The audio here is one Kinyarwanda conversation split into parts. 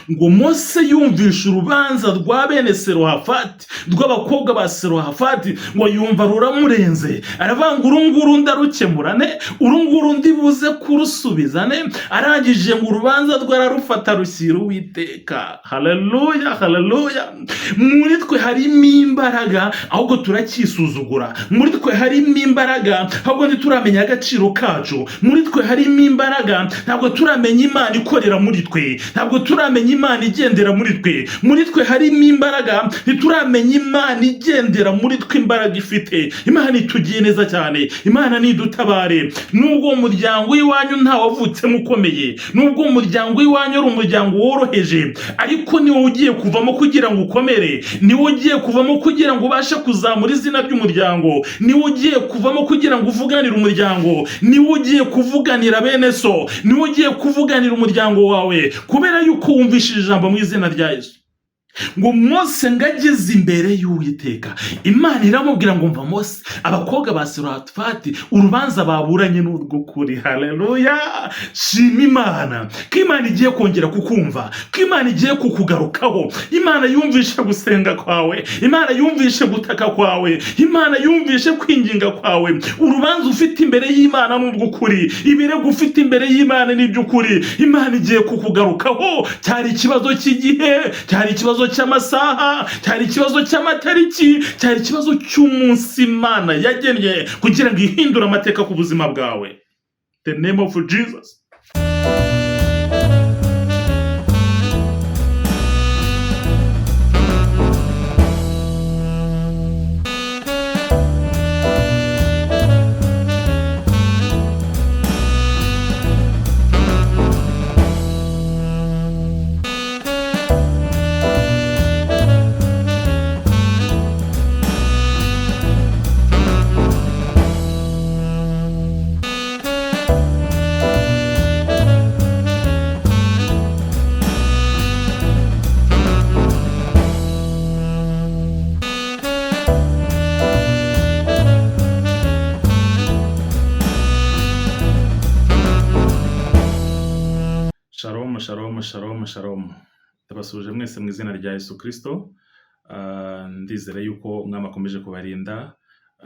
ngo Mose yumvisha urubanza rwa bene Selohafati, rw'abakobwa ba Selohafati, ngo yumva ruramurenze, aravuga ngo urunguru ndarukemurane, urunguru ndibuze kurusubizane. Arangije ngo urubanza rwararufata rushyira Uwiteka. Haleluya, haleluya. Muri twe harimo imbaraga, ahubwo turacyisuzugura. Muri twe harimo imbaraga, ahubwo ntituramenya agaciro kacu. Muri twe harimo imbaraga, ntabwo turamenya Imana ikorera muri twe, ntabwo turamenya Imana igendera muri twe. Muri twe harimo imbaraga, ntituramenya Imana igendera muri twe imbaraga ifite. Imana itugiye neza cyane, Imana nidutabare. Nubwo umuryango w'iwanyu ntawavutsemo ukomeye, nubwo umuryango w'iwanyu ari umuryango woroheje, ariko ni wowe ugiye kuvamo kugira ngo ukomere, ni wowe ugiye kuvamo kugira ngo ubashe kuzamura izina ry'umuryango, ni wowe ugiye kuvamo kugira ngo uvuganire umuryango, ni wowe ugiye kuvuganira bene so, ni wowe ugiye kuvuganira umuryango wawe, kubera yuko wumvishije ijambo mu izina rya Yesu. Ngo Mose ngageze imbere y'Uwiteka, Imana iramubwira ngo mva Mose, abakobwa ba Selohafati urubanza baburanye n'urw'ukuri. Haleluya, shima Imana ko Imana igiye kongera kukumva, ko Imana igiye kukugarukaho. Imana yumvishe gusenga kwawe, Imana yumvishe gutaka kwawe, Imana yumvishe kwinginga kwawe. Urubanza ufite imbere y'Imana n'urw'ukuri, ibirego ufite imbere y'Imana n'iby'ukuri. Imana igiye kukugarukaho. Cyari ikibazo cy'igihe, cyari ikibazo cy'amasaha, cyari ikibazo cy'amatariki, cyari ikibazo cy'umunsi Imana yagennye kugira ngo ihindure amateka ku buzima bwawe. The name of Jesus. Shalom, shalom, shalom, shalom. Ndabasuje mwese mu izina rya Yesu Kristo. Ndizera yuko Umwami akomeje kubarinda,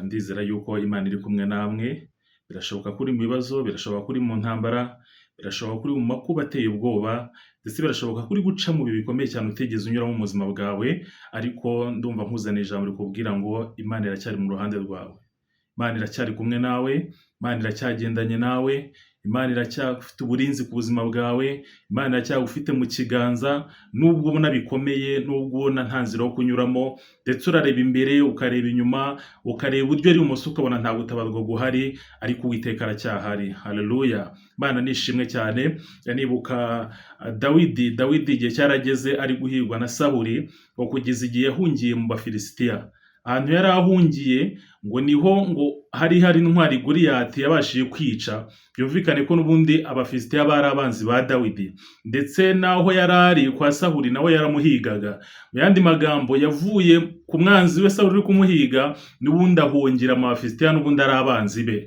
ndizera yuko Imana iri kumwe namwe. Birashoboka kuri mu bibazo, birashoboka kuri mu ntambara, birashoboka kuri mu makuba ateye ubwoba, ndetse birashoboka kuri guca mu bihe bikomeye cyane utigeze unyuramo mu buzima bwawe, ariko ndumva nkuzaniye ijambo rikubwira ngo Imana iracyari mu ruhande rwawe. Imana iracyari kumwe nawe, Imana iracyagendanye nawe, Imana iracyafite uburinzi ku buzima bwawe, Imana iracyagufite mu kiganza. Nubwo ubona bikomeye, nubwo ubona nta nzira yo kunyuramo, ndetse urareba imbere ukareba inyuma, ukareba uburyo ari ibumoso ukabona nta gutabarwa guhari, ariko Uwiteka aracyahari. Haleluya, Imana nishimwe cyane. Nibuka Dawidi igihe cyarageze ari guhigwa na Sawuli, ngo kugeza igihe yahungiye mu Bafilisitiya. Ahantu yari ahungiye ngo niho ngo hari intwari Goliyati yabashije kwica. Byumvikane ko n'ubundi Abafilisitiya bari abanzi ba Dawidi, ndetse naho yari ari kwa Sawuli nawe yaramuhigaga. Mu yandi magambo, yavuye ku mwanzi we Sawuli uri kumuhiga, n'ubundi ahungira mu Bafilisitiya, n'ubundi ari abanzi be.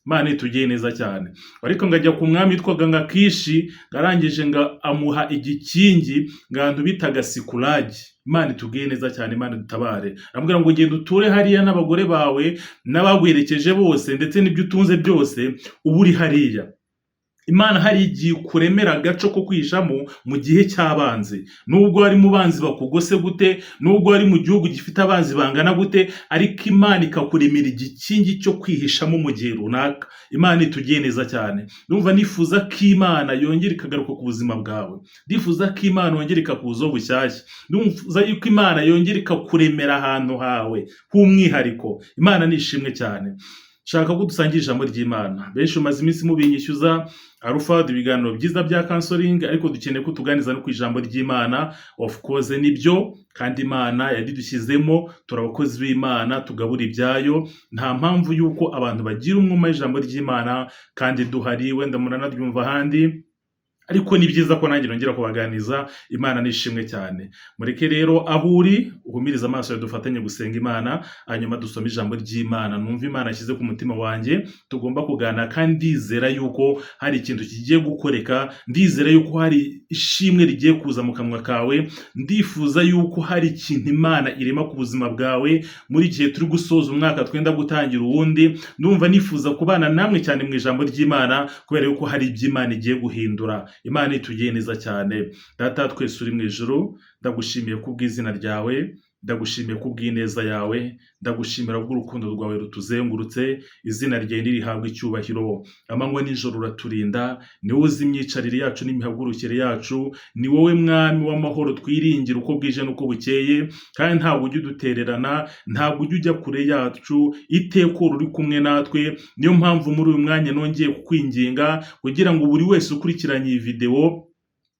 Imana itugiye neza cyane. Ariko ngajya ku mwami witwaga ngo Akishi, garangije ngo amuha igikingi ngo bitaga Sikulagi. Imana itugiye neza cyane, Imana dutabare. Aramubwira ngo genda uture hariya n'abagore bawe n'abagwerekeje bose, ndetse n'ibyo utunze byose uba uri hariya. Imana hari igihe kuremera agaco ko kwishamo mu gihe cy'abanzi. Nubwo ari mu banzi bakugose gute, nubwo ari mu gihugu gifite abanzi bangana gute, ariko Imana ikakuremera igikingi cyo kwihishamo mu gihe runaka. Imana itugiye neza cyane. Numva nifuza ko Imana yongera ikagaruka ku buzima bwawe. Ndifuza ko Imana yongera ikakuzaho bushyashya. Ndumva yuko Imana yongera ikakuremera ahantu hawe h'umwihariko. Imana nishimwe cyane. Shaka ko dusangira ijambo ry'Imana. Benshi umaze iminsi mubinyishyuza Alpha ibiganiro byiza bya counseling, ariko dukeneye ko tuganiza no ku ijambo ry'Imana. Of course nibyo, kandi Imana yadidushyizemo, turabakozi b'Imana, tugabura ibyayo. Nta mpamvu yuko abantu bagira umwuma w'ijambo ry'Imana kandi duhari, wenda muranaryumva handi, ariko ni byiza ko nanjye nongera kubaganiza. Imana nishimwe cyane. Mureke rero aho uri uhumiriza amaso yawe, dufatanye gusenga Imana, hanyuma dusome ijambo ry'Imana. Numva Imana ashyize ku mutima wanjye tugomba kuganira, kandi ndizera yuko hari ikintu kigiye gukoreka, ndizera yuko hari ishimwe rigiye kuza mu kanwa kawe, ndifuza yuko hari ikintu Imana irema ku buzima bwawe muri gihe turi gusoza umwaka twenda gutangira uwundi. Ndumva nifuza kubana namwe cyane mu ijambo ry'Imana, kubera yuko hari ibyo Imana igiye guhindura. Imana itugiye neza cyane. Data twese uri mu ijuru, ndagushimiye kubw'izina ryawe, ndagushimiye kubw'ineza yawe, ndagushimira bw'urukundo rwawe rutuzengurutse. Izina ryawe nirihabwa icyubahiro. Amanywa n'ijoro uraturinda, ni wowe uzi imyicarire yacu n'imihagurukire yacu, ni wowe mwami w'amahoro twiringira uko bwije n'uko bukeye, kandi ntabwo ujya udutererana, ntabwo ujya kure yacu, iteka uri kumwe natwe. Niyo mpamvu muri uyu mwanya nongeye kukwinginga kugira ngo buri wese ukurikiranye iyi video,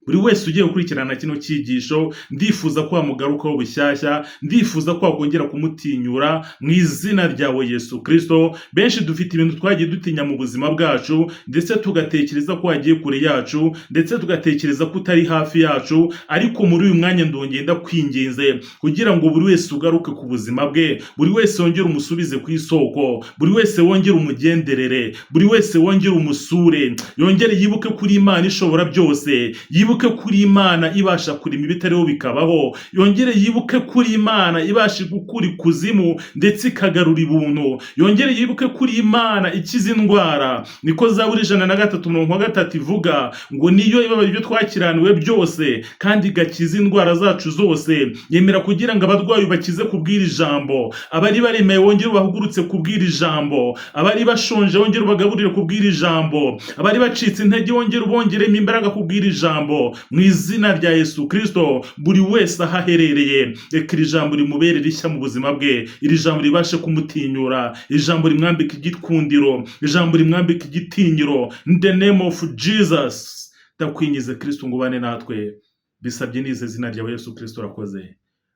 buri wese ugiye gukurikirana kino cyigisho, ndifuza ko wamugarukaho bushyashya, ndifuza ko wakongera kumutinyura mu izina ryawe Yesu Kristo. Benshi dufite ibintu twagiye dutinya mu buzima bwacu, ndetse tugatekereza ko wagiye kure yacu, ndetse tugatekereza ko utari hafi yacu, ariko muri uyu mwanya ndongeye ndakwinginze kugira ngo buri wese ugaruke ku buzima bwe, buri wese wongere umusubize ku isoko, buri wese wongere umugenderere, buri wese wongere umusure, yongere yibuke kuri Imana ishobora byose, yibuke kuri Imana ibasha kurima ibitariho bikabaho, yongere yibuke kuri Imana ibasha gukura ikuzimu ndetse ikagarura ibuntu, yongere yibuke kuri Imana ikiza indwara. Niko Zaburi 103:3 ivuga ngo niyo ibaba ibyo twakiraniwe byose, kandi igakiza indwara zacu zose. Yemera kugira ngo abarwayi bakize kubwira ijambo, abari baremeye wongere ubahugurutse kubwira ijambo, abari bashonje wongere ubagaburire kubwira ijambo, abari bacitse intege wongere ubongeremo imbaraga kubwira ijambo. Mu izina rya Yesu Kristo, buri wese ahaherereye, reka iri jambo rimubere rishya mu buzima bwe, iri jambo ribashe kumutinyura, ijambo rimwambika igikundiro, ijambo rimwambika igitinyiro. In the name of Jesus, ndakwingize Kristo ngo ubane natwe, bisabye nize izina rya Yesu Kristo, urakoze.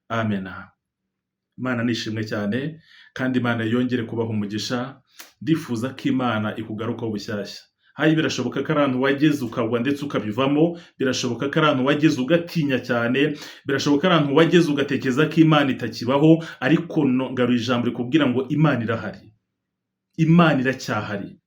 Amen. Imana nishimwe cyane, kandi Imana yongere kubaha umugisha. Ndifuza ko Imana ikugarukaho bushyashya. Hayi birashoboka ko arantu wageze ukagwa ndetse ukabivamo, birashoboka ko arantu wageze ugatinya cyane, birashoboka ko arantu wageze ugatekereza ko Imana itakibaho, ariko ngaruye ijambo rikubwira ngo Imana irahari, Imana iracyahari.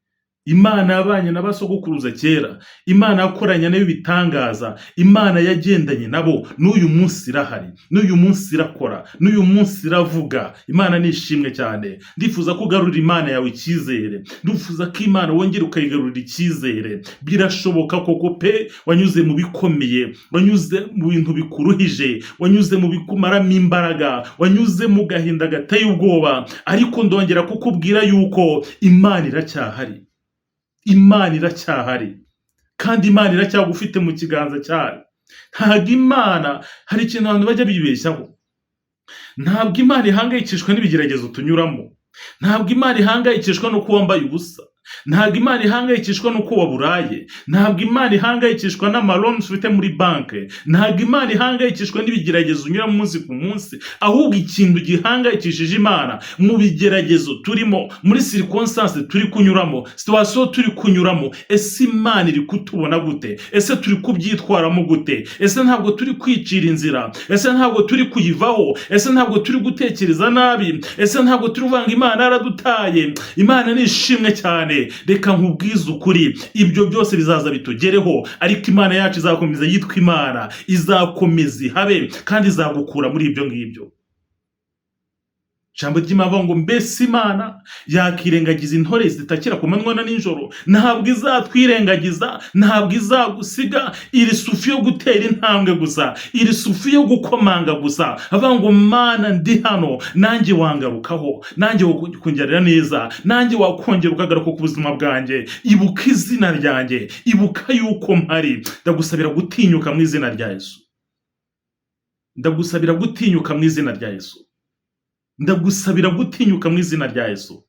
Imana yabanye n'abasogokuruza kera, Imana yakoranye nayo ibitangaza, Imana yagendanye nabo, n'uyu munsi irahari, n'uyu munsi irakora, n'uyu munsi iravuga. Imana nishimwe cyane. Ndifuza ko ugarurira Imana yawe icyizere, ndifuza ko Imana wongera ukayigarurira icyizere. Birashoboka koko pe, wanyuze mu bikomeye, wanyuze mu bintu bikuruhije, wanyuze mu bikumaramo imbaraga, wanyuze mu gahinda gateye ubwoba, ariko ndongera kukubwira yuko Imana iracyahari. Imana iracyahari, kandi Imana iracyagufite mu kiganza cyayo. Ntabwo Imana, hari ikintu abantu bajya bibeshyaho, ntabwo Imana ihangayikishwa n'ibigeragezo tunyuramo, ntabwo Imana ihangayikishwa no kuba wambaye ubusa, ntabwo Imana ihangayikishwa nuko waburaye, ntabwo Imana ihangayikishwa n'amaloni ufite muri banke, ntabwo Imana ihangayikishwa n'ibigeragezo unyura munsi ku munsi. Ahubwo ikintu gihangayikishije Imana mu bigeragezo turimo, muri circonstance turi kunyuramo, situation turi kunyuramo, ese Imana iri kutubona gute? Ese turi kubyitwaramo gute? Ese ntabwo turi kwicira inzira? Ese ntabwo turi kuyivaho? Ese ntabwo turi gutekereza nabi? Ese ntabwo turi vanga Imana yaradutaye? Imana nishimwe cyane. Reka nkubwize ukuri, ibyo byose bizaza bitugereho, ariko Imana yacu izakomeza yitwa Imana, izakomeza ihabe, kandi izagukura muri ibyo ngibyo. Jambo ry'Imana ngo mbese Imana yakirengagiza intore zitakira ku manywa na nijoro? Ntabwo izatwirengagiza, ntabwo izagusiga. Iri sufi yo gutera intambwe gusa, iri sufi yo gukomanga gusa, avuga ngo Mana ndi hano, nanjye wangarukaho, nanjye wakungerera neza, nanjye wakongera ukagaruka ku buzima bwanjye. Ibuka izina ryanjye, ibuka yuko mpari. Ndagusabira gutinyuka mu izina rya Yesu, ndagusabira gutinyuka mu izina rya Yesu, ndagusabira gutinyuka mu izina rya Yesu.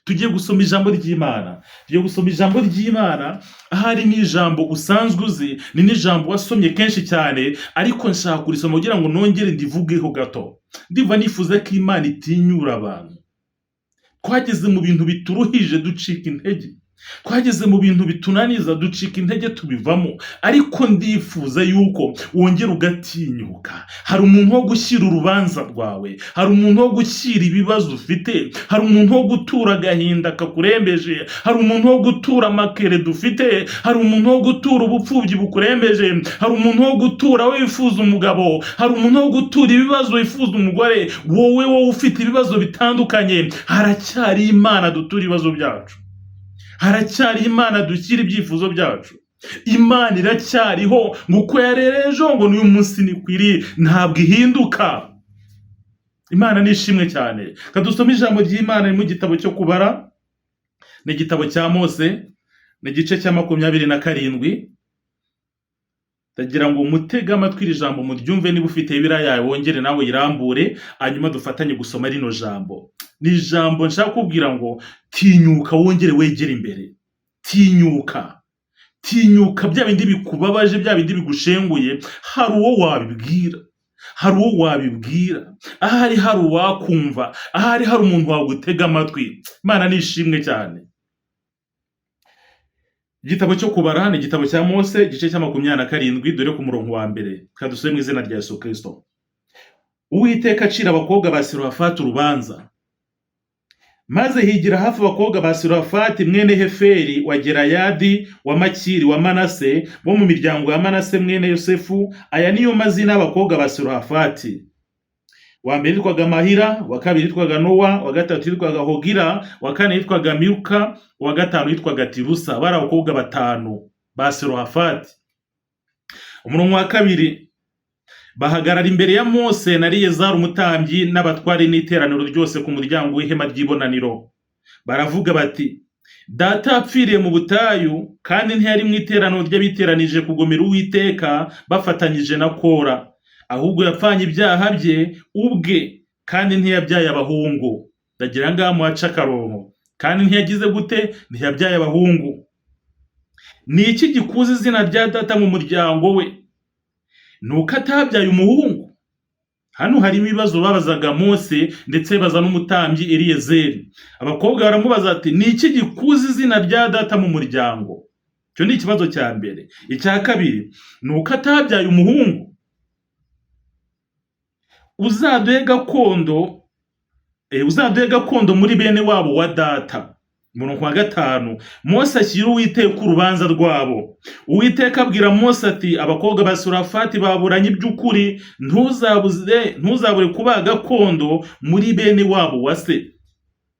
Tugiye gusoma ijambo ry'Imana, tugiye gusoma ijambo ry'Imana. Ahari ni ijambo usanzwe uzi, ni n'ijambo wasomye kenshi cyane, ariko nshaka kurisoma kugira ngo nongere ndivugeho gato. Ndiva nifuza ko Imana itinyura abantu. Twageze mu bintu bituruhije ducika intege, twageze mu bintu bitunaniza ducika intege tubivamo, ariko ndifuza yuko wongera ugatinyuka. Hari umuntu wo gushyira urubanza rwawe, hari umuntu wo gushyira ibibazo ufite, hari umuntu wo gutura agahinda kakurembeje, hari umuntu wo gutura amakere dufite, hari umuntu wo gutura ubupfubyi bukurembeje, hari umuntu wo gutura wifuza umugabo, hari umuntu wo gutura ibibazo wifuza umugore. Wowe ufite ibibazo bitandukanye, haracyari Imana dutura ibibazo byacu, haracyari Imana dushyira ibyifuzo byacu. Imana iracyariho, nguko yarerejo ngo n'uyu munsi nikwiriye, ntabwo ihinduka. Imana nishimwe cyane. Kadusome ijambo ry'Imana mu gitabo cyo Kubara, ni igitabo cya Mose, ni igice cya 27. Ndagira ngo mutege amatwi iri jambo muryumve, niba ufite Bibiliya yawe wongere nawe irambure, hanyuma dufatanye gusoma rino jambo. Ni ijambo nshaka kubwira ngo tinyuka, wongere wegere imbere. Tinyuka, tinyuka. Bya bindi bikubabaje, bya bindi bigushenguye, hari uwo wabibwira, hari uwo wabibwira, ahari hari uwakumva, ahari hari umuntu wagutega amatwi. Imana nishimwe cyane. Igitabo cyo Kubara ni igitabo cya Mose, igice cya 27, dore ku murongo wa mbere. Kadusome mu izina rya Yesu Kristo. Uwiteka acira abakobwa ba Serofati urubanza, maze higira hafi abakobwa ba Serofati mwene Heferi wa Gerayadi wa Makiri wa Manase, bo mu miryango ya Manase mwene Yosefu. Aya niyo mazina y'abakobwa ba Serofati. Wa mbere yitwaga Mahira, wa kabiri yitwaga Nowa, wa gatatu yitwaga Hogira, wa kane yitwaga Miruka, wa gatanu yitwaga Tirusa. Bari abakobwa batanu ba Serofati. Umurongo wa kabiri, bahagarara imbere ya Mose na Eleyazari umutambyi n'abatware n'iteraniro ryose ku muryango w'ihema ry'ibonaniro. Baravuga bati, data apfiriye mu butayu, kandi ntiyari mu iteraniro ry'abiteranije kugomera Uwiteka bafatanyije na Kora, ahubwo yapfanye ibyaha bye ubwe, kandi ntiyabyaye abahungu. Ndagira ngaha muhaca akarongo, kandi ntiyagize gute? Ntiyabyaye abahungu. Ni iki gikuza izina rya data mu muryango we? Nuko atabyaye umuhungu. Hano harimo ibibazo babazaga Mose, ndetse baza n'umutambyi Eliyezeri. Abakobwa baramubaza ati, ni iki gikuza izina rya data mu muryango? Cyo ni ikibazo cya mbere. Icya kabiri, nuko atabyaye umuhungu. Uzaduhe gakondo muri bene wabo wa data. Umurongo wa 5, Mose ashyira Uwiteka urubanza rwabo. Uwiteka abwira Mose ati, abakobwa ba Serofati baburanye iby'ukuri, ntuzabure kubaha gakondo muri bene wabo wa se,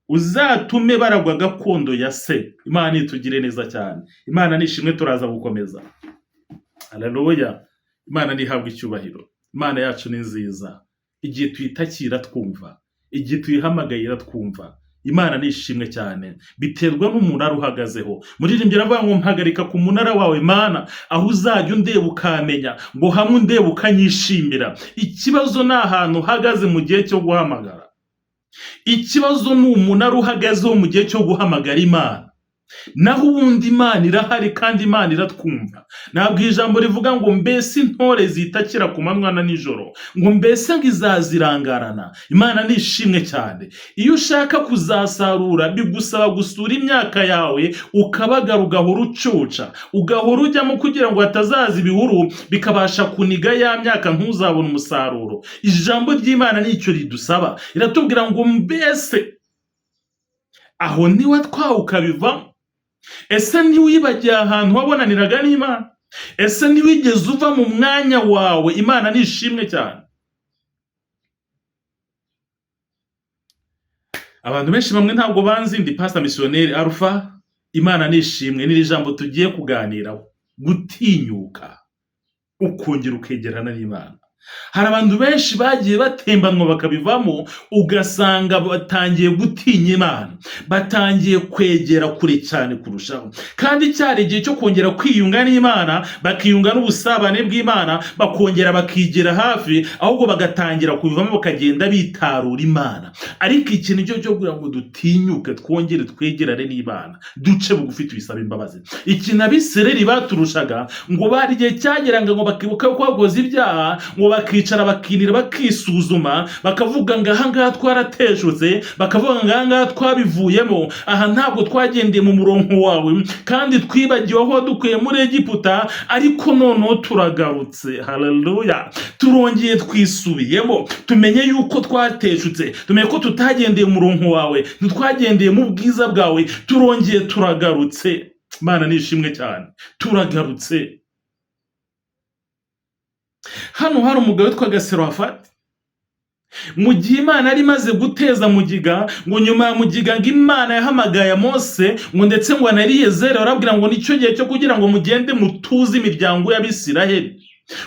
uzatume baragwa gakondo ya se. Imana itugire neza cyane. Imana nishimwe. Turaza gukomeza. Haleluya. Imana nihabwa icyubahiro. Imana yacu ni nziza. Igihe tuyitakira twumva, igihe tuyihamagayira twumva. Imana nishimwe cyane. Biterwa n'umunara uhagazeho. Muririmbyi aravuga ngo mpagarika ku munara wawe Mana, aho uzajya undeba ukamenya, ngo hamwe undeba ukanyishimira. Ikibazo ni ahantu uhagaze mu gihe cyo guhamagara. Ikibazo ni umunara uhagazeho mu gihe cyo guhamagara Imana. Naho ubundi Imana irahari, kandi Imana iratwumva. Ntabwo ijambo rivuga ngo mbese intore zitakira ku manywa na nijoro, ngo mbese ngo izazirangarana. Imana nishimwe cyane. Iyo ushaka kuzasarura, bigusaba gusura imyaka yawe, ukabagara, ugahora ucuca, ugahora ujyamo kugira ngo hatazaza ibihuru bikabasha kuniga ya myaka, ntuzabone umusaruro. Ijambo ry'Imana nicyo ridusaba. Iratubwira ngo mbese aho niwe twawe ukabivamo. Ese ntiwibagiye ahantu wabonaniraga n'Imana? Ese ntiwigeze uva mu mwanya wawe? Imana nishimwe cyane. Abantu benshi bamwe ntabwo banzi, ndi Pastor Missionnaire Alpha. Imana nishimwe. N'iri jambo tugiye kuganiraho, gutinyuka ukongera ukegerana n'Imana. Hari abantu benshi bagiye batembanwa bakabivamo, ugasanga batangiye gutinya Imana, batangiye kwegera kure cyane kurushaho. Kandi cyari igihe cyo kongera kwiyunga n'Imana, bakiyunga n'ubusabane bw'Imana, bakongera bakigera hafi, ahubwo bagatangira kubivamo bakagenda bitarura Imana. Ariko ikintu cyo kugira ngo dutinyuke, twongere twegerane n'Imana, duce bugufi tubisaba imbabazi. Ikintu Abisirayeli baturushaga, ngo bari igihe cyageraga ngo bakibuka ko bakoze ibyaha, ngo bakicara bakinira bakisuzuma bakavuga ngo aha ngaha twarateshutse, bakavuga ngo aha ngaha twabivuyemo, aha ntabwo twagendeye mu murongo wawe kandi twibagiwe aho wadukuye muri Egiputa, ariko noneho turagarutse. Haleluya! Turongeye twisubiyemo, tumenye yuko twateshutse, tumenye ko tutagendeye mu murongo wawe, ntitwagendeye mu bwiza bwawe, turongeye turagarutse. Mana nishimwe cyane, turagarutse. Hano hari umugabo witwaga Serofati, mu gihe Imana yari imaze guteza mugiga, ngo nyuma ya mugiga ngo Imana yahamagaye Mose, ngo ndetse ngo na Eliyezeri barabwira ngo nicyo gihe cyo kugira ngo mugende mutuze imiryango y'Abisiraheli,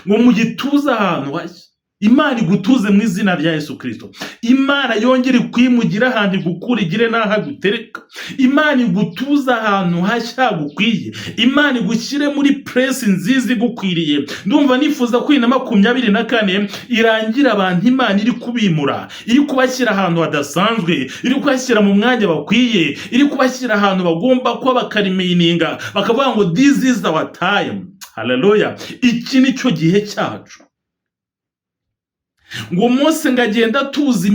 ngo mugituze ahantu hashya. Imana igutuze mu izina rya Yesu Kristo. Imana yongere kwimugira ahantu igukura igire n'aho gutereka. Imana igutuza ahantu hashya gukwiye. Imana igushyire muri place nziza igukwiriye. Ndumva nifuza ko 2024 irangira abantu Imana iri kubimura, iri kubashyira ahantu hadasanzwe, iri kubashyira mu mwanya bakwiye, iri kubashyira ahantu bagomba kuba bakarimeyininga, bakavuga ngo this is our time. Haleluya! Iki ni cyo gihe cyacu. Ngo Mose ngagenda atuza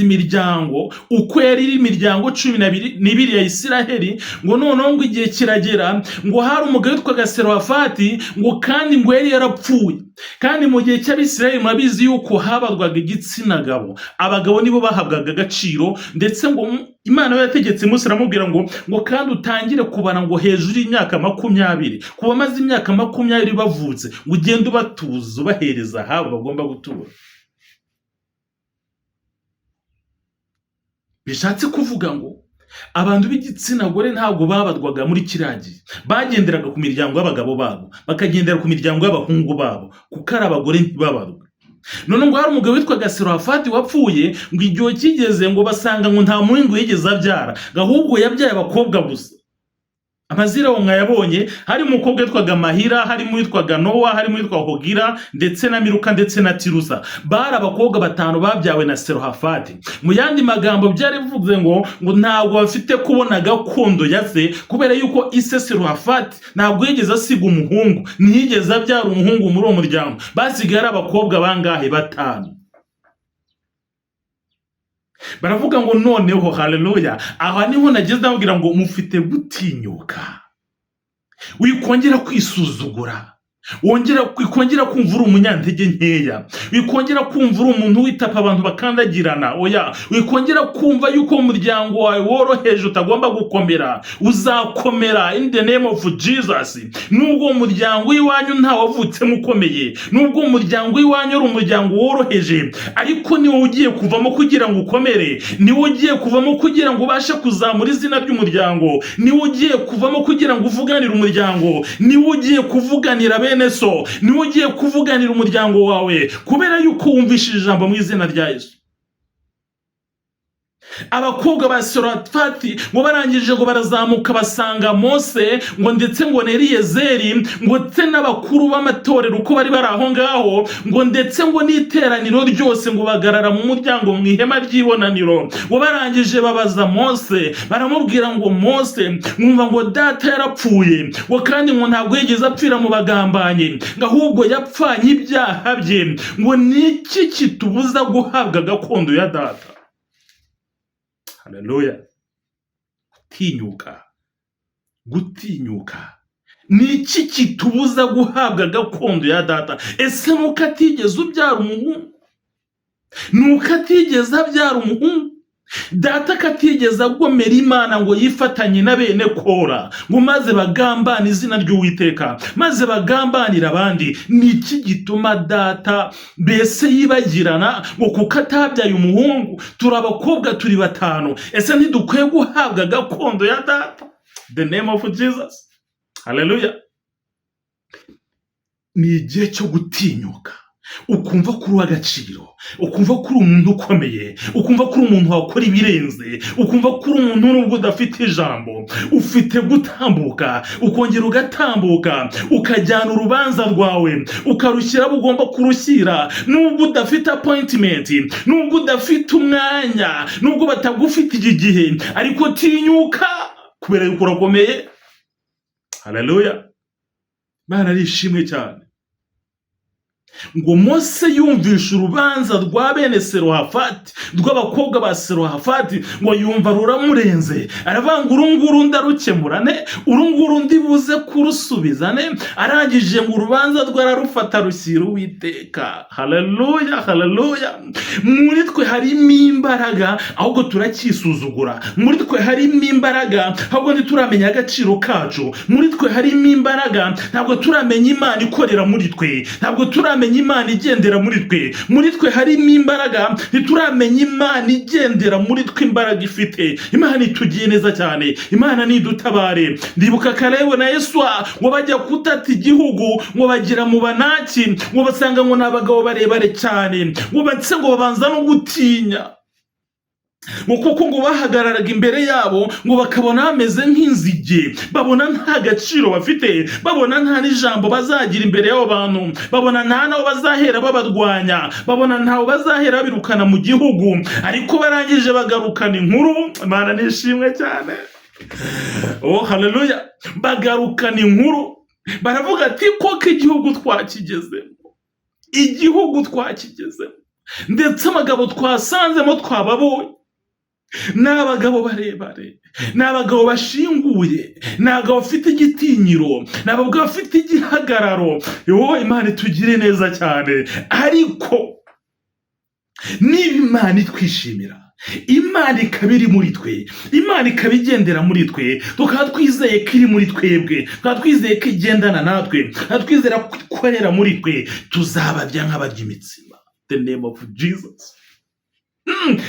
imiryango uko yari iri imiryango 12 ya Isiraheli, ngo noneho ngo igihe kiragera ngo hari umugabo witwaga Serofati, ngo kandi ngo yari yarapfuye. Kandi mu gihe cy'Abisiraheli murabizi yuko habarwaga igitsina gabo, abagabo nibo bahabwaga agaciro, ndetse ngo Imana yategetse Mose aramubwira ngo kandi utangire kubara ngo hejuru y'imyaka 20, kuba maze imyaka 20 bavutse, ugende ubatuza ubahereza habo bagomba gutura. Bishatse kuvuga ngo abantu b'igitsina gore ntabwo babadwaga muri kiragiye, bagenderaga ku miryango y'abagabo babo, bakagendera ku miryango y'abahungu babo, kuko ari abagore ntibabadwe. None ngo hari umugabo witwaga Serofati wapfuye, ngo igihe kigeze ngo basanga ngo nta muhungu yigeze abyara, ahubwo yabyaye abakobwa gusa. Amazira wo mwayabonye, hari umukobwa witwaga Mahira, harimo witwaga Nowa, harimo witwa Hogira, ndetse na Miruka, ndetse na Tirusa. Bari abakobwa 5 babyawe na Serofati. Mu yandi magambo byari bivuze ngo ntabwo bafite kubona gakondo ya se, kubera yuko ise Serofati ntabwo yigeze asiga umuhungu, ntiyigeze abyara umuhungu muri uwo muryango. Basigaye abakobwa bangahe? 5. Baravuga ngo noneho, haleluya, aha niho nageze ndabwira ngo mufite gutinyuka, wikongera kwisuzugura, wikongera kumva uri umunyantege nkeya, wikongera kumva uri umuntu witapa abantu bakandagirana. Oya, wikongera kumva yuko umuryango wawe woroheje utagomba gukomera. Uzakomera in the name of Jesus. Nubwo umuryango w'iwanyu nta wavutse mukomeye, nubwo umuryango w'iwanyu ari umuryango woroheje, ariko niwo ugiye kuvamo kugira ngo ukomere, niwo ugiye kuvamo kugira ngo ubashe kuzamura izina ry'umuryango, niwo ugiye kuvamo kugira ngo uvuganire umuryango, niwo ugiye kuvuganira so niwe ugiye kuvuganira umuryango wawe, kubera yuko wumvishije ijambo mu izina rya Yesu. Abakobwa ba Serofati ngo barangije ngo barazamuka basanga Mose, ngo ndetse ngo na Eliyezeri, ngo ndetse n'abakuru b'amatorero uko bari aho ngaho, ngo ndetse ngo n'iteraniro ryose ngo bagarara mu muryango mu ihema ry'ibonaniro. Ngo barangije babaza Mose, baramubwira ngo Mose, mwumva ngo data yarapfuye, ngo kandi ngo ntabwo yigeze apfira mu bagambanye, ngo ahubwo yapfanye ibyaha bye, ngo niki kitubuza guhabwa gakondo ya data? Haleluya! Gutinyuka. Niki kitubuza guhabwa gakondo ya data? Ese nuko atigeze ubyara umuhungu? Nuko atigeze abyara umuhungu? Data katigeze agomera Imana ngo yifatanye na bene Kora, ngo maze bagambana izina ry'Uwiteka, maze bagambanira abandi? Niki gituma data mbese yibagirana ngo kuko atabyaye umuhungu? Turi abakobwa turi 5, ese ntidukwiye guhabwa gakondo ya data? The name of Jesus. Haleluya! Ni igihe cyo gutinyuka, ukumva kuri w'agaciro, ukumva kuri umuntu ukomeye, ukumva kuri umuntu wakora ibirenze, ukumva kuri umuntu nubwo udafite ijambo, ufite gutambuka, ukongera ugatambuka, ukajyana urubanza rwawe ukarushyira ugomba kurushyira, nubwo udafite appointment, nubwo udafite umwanya, nubwo batagufite igihe, ariko tinyuka kubera yuko urakomeye. Haleluya! Mana arishimwe cyane. ngo Mose yumvisha urubanza rwa bene Selohafati, rw'abakobwa ba Selohafati, ngo yumva ruramurenze, aravuga ngo urunguru ndarukemurane, urunguru ndibuze kurusubizane. Arangije mu rubanza rwararufata rushyira Uwiteka. Haleluya, haleluya. Muri twe harimo imbaraga, ahubwo turacyisuzugura. Muri twe harimo imbaraga, ahubwo ntituramenya agaciro kacu. Muri twe harimo imbaraga, ntabwo turamenya Imana ikorera muri twe, ntabwo turamenya Imana igendera muri twe. Muri twe harimo imbaraga, ntituramenya Imana igendera muri twe, imbaraga ifite. Imana itugiye neza cyane, Imana nidutabare. Ndibuka Kalebu na Yeswa ngo bajya kutata igihugu, ngo bagira mu Banaki, ngo basanga ngo n'abagabo barebare cyane, ngo batse ngo babanza no gutinya, ngo kuko ngo bahagararaga imbere yabo ngo bakabona bameze nk'inzige, babona nta gaciro bafite, babona nta n'ijambo bazagira imbere y'abo bantu, babona nta n'aho bazahera babarwanya, babona ntaho bazahera babirukana mu gihugu. Ariko barangije bagarukana inkuru. Imana nishimwe cyane. Oh haleluya. Bagarukana inkuru, baravuga ati koko igihugu twakigezemo, igihugu twakigezemo, ndetse abagabo twasanzemo twababonye, n'abagabo barebare, n'abagabo bashinguye, n'abagabo bafite igitinyiro, n'abagabo bafite igihagararo. Yo, Imana itugire neza cyane. Ariko niba Imana itwishimira, Imana ikaba iri muri twe, Imana ikaba igendera muri twe, tukaba twizeye ko iri muri twebwe, tukaba twizeye ko igendana natwe, tukaba twizera ko ikorera muri twe, tuzabarya nk'abarya imitsima. The name of Jesus.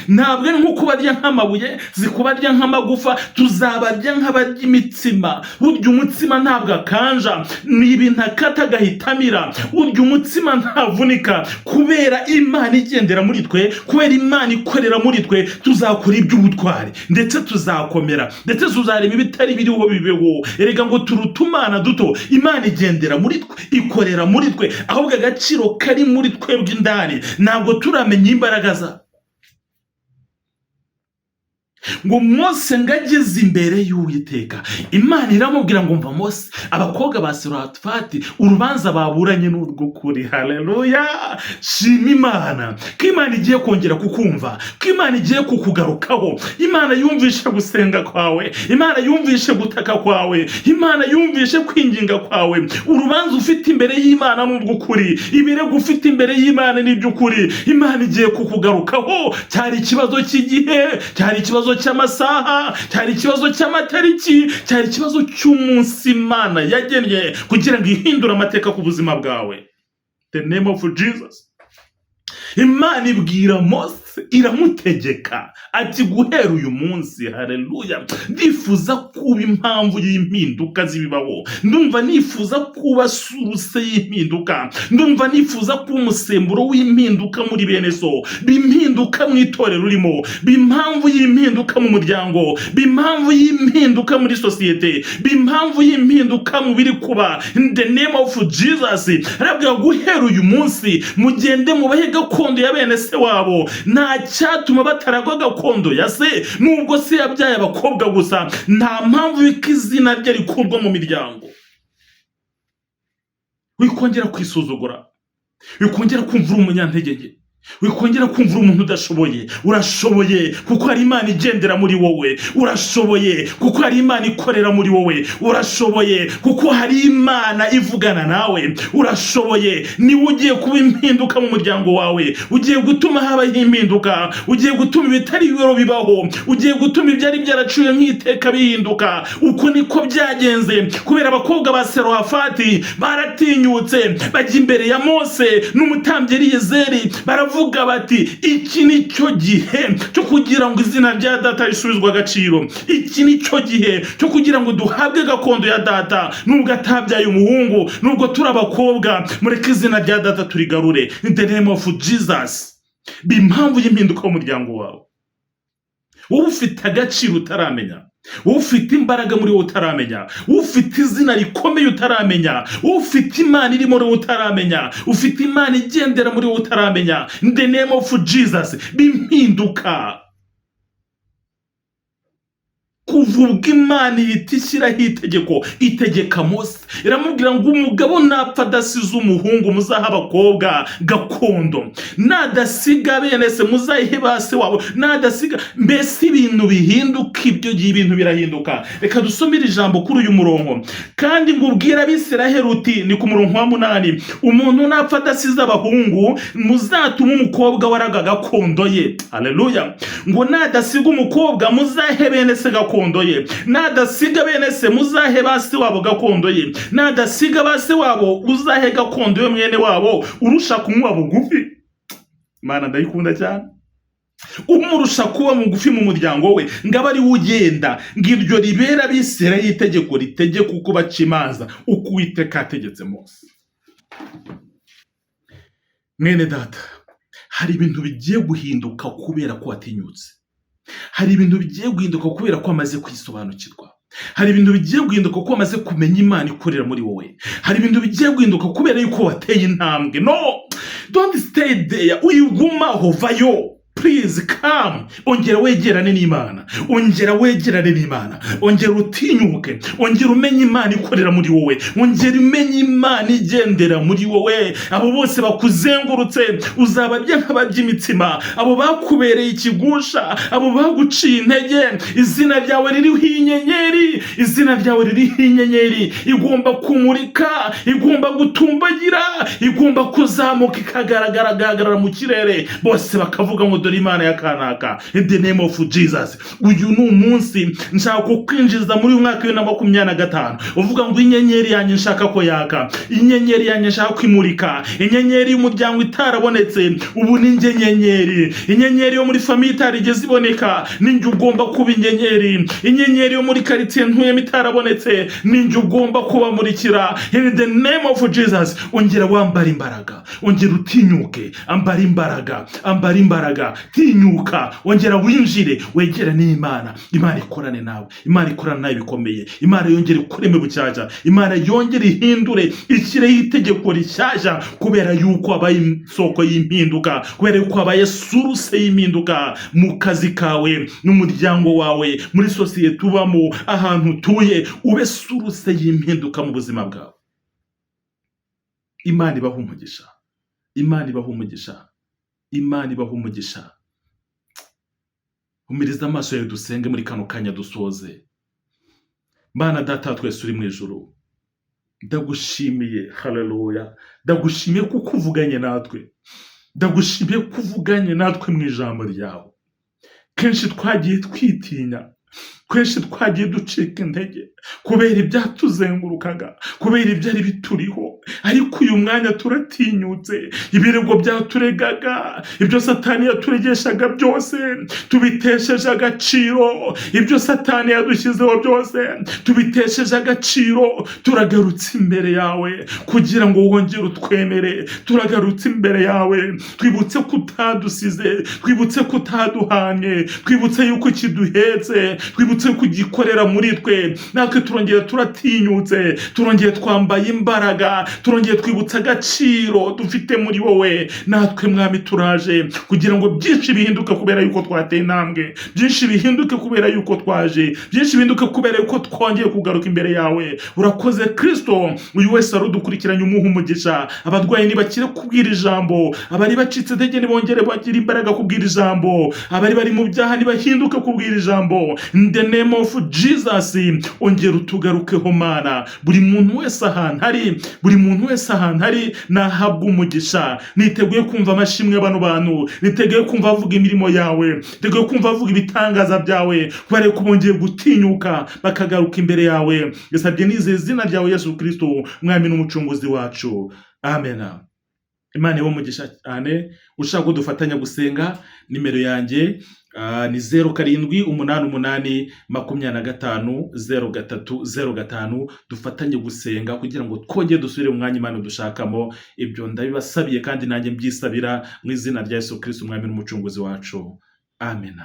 Ntabwo ari nko kubarya nk'amabuye, zikubarya nk'amagufa, tuzabarya nk'abarya imitsima. Urya umutsima ntabwo akanja, ni ibintu akata agahitamira. Urya umutsima ntavunika, kubera Imana igendera muri twe, kubera Imana ikorera muri twe, tuzakora iby'ubutwari, ndetse tuzakomera, ndetse tuzareba ibitari biriho bibeho. Erega ngo turutumana duto, Imana igendera muri twe, ikorera muri twe, ahubwo agaciro kari muri twebwe indani ntabwo turamenya imbaraga za. Ngo Mose ngageze imbere y'Uwiteka, Imana iramubwira ngo mva Mose, abakobwa ba Selohafati urubanza baburanye n'urwo kuri. Haleluya. Shima Imana ko Imana igiye kongera kukumva, ko Imana igiye kukugarukaho. Imana yumvishe gusenga kwawe, Imana yumvishe gutaka kwawe, Imana yumvishe kwinginga kwawe. Urubanza ufite imbere y'Imana n'urwo kuri, ibirego ufite imbere y'Imana n'iby'ukuri. Imana igiye kukugarukaho. Cyari ikibazo cy'igihe, cyari ikibazo cy'amasaha, cyari ikibazo cy'amatariki, cyari ikibazo cy'umunsi Imana yagennye kugira ngo ihindure amateka ku buzima bwawe. The name of Jesus. Imana ibwira Mose, iramutegeka ati guhera uyu munsi, haleluya, ndifuza kuba impamvu y'impinduka zibibaho. Ndumva nifuza kuba suruse y'impinduka, ndumva nifuza kuba umusemburo w'impinduka muri bene so, bimpinduka mu itorero urimo, bimpamvu y'impinduka mu muryango, bimpamvu y'impinduka muri sosiyete, bimpamvu y'impinduka mu biri kuba. In the name of Jesus. Arabwira guhera uyu munsi mugende mubahe gakondo ya bene se wabo. Nta cyatuma bataragwa gakondo ya se, nubwo se yabyaye abakobwa gusa, nta mpamvu y'uko izina rye rikurwa mu miryango. Wikongera kwisuzugura, wikongera kumva uri umunyantege nke, wikongera kumva uri umuntu udashoboye. Urashoboye kuko hari Imana igendera muri wowe, urashoboye kuko hari Imana ikorera muri wowe, urashoboye kuko hari Imana ivugana nawe, urashoboye. Niwe ugiye kuba impinduka mu muryango wawe, ugiye gutuma habaho impinduka, ugiye gutuma ibitari biro bibaho, ugiye gutuma ibyari byaraciwe nk'iteka bihinduka. Uko niko byagenze, kubera abakobwa ba Selohafati baratinyutse, bajya imbere ya Mose n'umutambyi Eliyezeri, baravuga bati iki ni cyo gihe cyo kugira ngo izina rya data risubizwe agaciro. Iki ni cyo gihe cyo kugira ngo duhabwe gakondo ya data, nubwo atabyaye umuhungu, nubwo turi abakobwa, mureke izina rya data turigarure. In the name of Jesus. Bimpamvu y'impinduka mu muryango wawe. Wowe ufite agaciro utaramenya, ufite imbaraga muri wowe utaramenya, ufite izina rikomeye utaramenya, ufite Imana iri muri wowe utaramenya, ufite Imana igendera muri wowe utaramenya. In the name of Jesus. Bimpinduka kuva ubwo Imana ihita ishyiraho itegeko, itegeka Mose, iramubwira ngo umugabo napfa adasize umuhungu muzaha abakobwa gakondo, nadasiga bene se muzayihe ba se wabo, nadasiga, mbese ibintu bihinduka, ibyo gihe ibintu birahinduka. Reka dusomere ijambo kuri uyu murongo. Kandi ngo ubwire Abisiraheli uti, ni ku murongo wa 8, umuntu napfa adasize abahungu muzatuma umukobwa waraga gakondo ye. Haleluya. Ngo nadasiga umukobwa muzahe bene se gakondo ye, nadasiga bene se muzahe ba se wabo gakondo ye, nadasiga ba se wabo uzahe gakondo ye mwene wabo urusha kumuba bugufi. Mana ndayikunda cyane. Umurusha kuba mugufi mu muryango we, ngaba ari ugenda, ngiryo ribera Abisirayeli itegeko ritegeka uko baca imanza, uko Uwiteka yategetse Mose. Mwene data, hari ibintu bigiye guhinduka kubera ko watinyutse. Hari ibintu bigiye guhinduka kubera ko amaze kwisobanukirwa. Hari ibintu bigiye guhinduka ko amaze kumenya Imana ikorera muri wowe. Hari ibintu bigiye guhinduka kubera yuko wateye intambwe. No, don't stay there. Uyigumaho, vayo. Please come. Ongera wegerane n'Imana. Ongera wegerane n'Imana. Ongera utinyuke. Ongera umenye Imana ikorera muri wowe. Ongera umenye Imana igendera muri wowe. Abo bose bakuzengurutse uzababye nk'abajya imitsima. Abo bakubereye ikigusha. Abo baguciye intege. Izina ryawe ririho inyenyeri. Izina ryawe ririho inyenyeri. Igomba kumurika. Igomba gutumbagira. Igomba kuzamuka ikagaragara mu kirere. Bose bakavuga ngo dore Imana ya kanaka. In the name of Jesus. Uyu ni umunsi nshaka kwinjiza muri uyu mwaka wa 2025. Uvuga ngo inyenyeri yanjye nshaka ko yaka. Inyenyeri yanjye nshaka kwimurika. Inyenyeri y'umuryango itarabonetse, ubu ni njye nyenyeri. Inyenyeri yo muri famille itarigeze iboneka, ninjye ugomba kuba inyenyeri. Inyenyeri yo muri quartier ntuyemo itarabonetse, ninjye ugomba kubamurikira. In the name of Jesus. Ongera wambara imbaraga. Ongera utinyuke. Ambara imbaraga. Ambara imbaraga. Tinyuka. Ongera winjire. Wegera n'Imana. Imana ikorane nawe. Imana ikorane nawe bikomeye. Imana yongere kureme bucyaja. Imana yongere ihindure ikire itegeko rishyashya, kubera yuko abaye isoko y'impinduka, kubera yuko abaye suruse y'impinduka mu kazi kawe n'umuryango wawe, muri sosiyete tubamo, ahantu utuye, ube suruse y'impinduka mu buzima bwawe. Imana ibaha umugisha. Imana ibaha umugisha. Imana ibaha umugisha. Umiriza amaso yawe dusenge muri kano kanya dusoze. Mana data twese uri mu ijuru, ndagushimiye. Haleluya. Ndagushimiye kuko uvuganye natwe. Ndagushimiye ko uvuganye natwe mu ijambo ryawe. Kenshi twagiye twitinya, kenshi twagiye ducika intege kubera ibyatuzengurukaga, kubera ibyari bituriho, ariko uyu mwanya turatinyutse. Ibirego byaturegaga, ibyo Satani yaturegeshaga byose tubitesheje agaciro. Ibyo Satani yadushyizeho byose tubitesheje agaciro. Turagarutse imbere yawe kugira ngo wongere utwemere. Turagarutse imbere yawe twibutse ko utadusize, twibutse ko utaduhanye, twibutse yuko kiduhetse, twibutse ko ugikorera muri twe. Natwe turongera turatinyutse, turongera twambaye imbaraga, turongera twibutsa agaciro dufite muri wowe. Natwe Mwami turaje kugira ngo byinshi bihinduke kubera yuko twateye intambwe, byinshi bihinduke kubera yuko twaje, byinshi bihinduke kubera yuko twongeye kugaruka imbere yawe. Urakoze Kristo. Uyu wese arudukurikiranye umuha umugisha. Abadwayi nibakire kubwira ijambo, abari bacitse intege nibongere bagira imbaraga kubwira ijambo, abari bari mu byaha nibahinduke kubwira ijambo. In the name of Jesus. Ongera utugarukeho Mana. Buri muntu wese ahantu hari, buri muntu wese ahantu hari nahabwa umugisha. Niteguye kumva amashimwe bano bantu, niteguye kumva avuga imirimo yawe, niteguye kumva avuga ibitangaza byawe, kubera ko bongeye gutinyuka bakagaruka imbere yawe. Yasabye nizeye izina ryawe Yesu Kristo, Mwami n'umucunguzi wacu. Amen. Imana iwe umugisha cyane. Ushaka ko dufatanya gusenga, nimero yanjye ni 0788250305. Dufatanye gusenga kugira ngo twongere dusubire mu mwanya Imana dushakamo. Ibyo ndabibasabiye kandi nanjye mbyisabira mu izina rya Yesu Kristo, Umwami n'umucunguzi wacu. Amen.